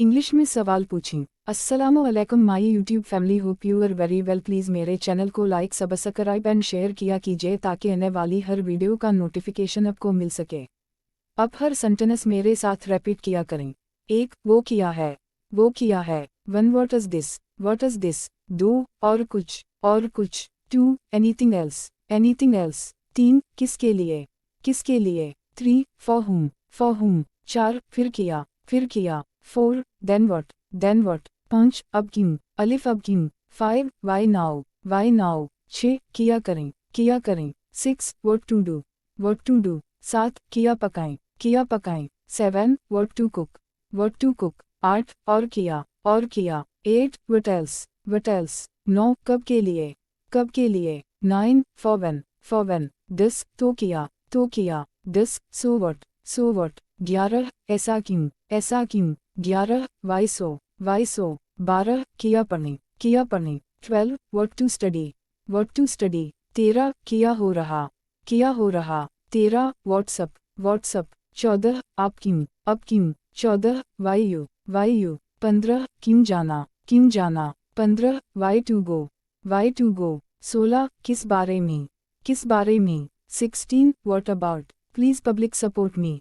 English में सवाल पूछें। अस्सलामु अलैकुम my YouTube family, hope you are very well. Please मेरे चैनल को लाइक, सब्सक्राइब एंड शेयर किया कीजिए ताकि आने वाली हर वीडियो का नोटिफिकेशन आपको मिल सके। अब हर सेंटेंस मेरे साथ रिपीट किया करें। एक, वो किया है, वो किया है। One, what is this, what is this. दो, और कुछ, और कुछ। Two, anything else, anything else. तीन, किसके लिए, किसके लिए। थ्री, फॉर हुम, फॉर हुम। चार, फिर किया, फिर किया। Four, then what, then what. पाँच, अब क्यों, अलिफ अब क्यों। Five, why now, why now. छः, किया करें, किया करें। Six, what to do, what to do. सात, किया पकाएं, किया पकाएं। Seven, what to cook, what to cook. आठ, और किया, और किया। Eight, what else, what else. नौ, कब के लिए, कब के लिए। Nine, for when, for when. 10, तो किया, तो किया। 10, सो व्हाट, सो व्हाट। 11, ऐसा क्यों, ऐसा क्यों। 11, वाई सो, वाई सो। 12, किया पढ़ने, किया पढ़ने। 12, what to study, what to study. 13, किया हो रहा, किया हो रहा। 13, व्हाट्सअप, व्हाट्सअप। 14, आप क्यों, अब क्यों। 14, वाई यू, वाई यू। 15, क्यों जाना, क्यों जाना। 15, why to go, why to go. 16, किस बारे में, किस बारे में। 16, what about. Please public support me.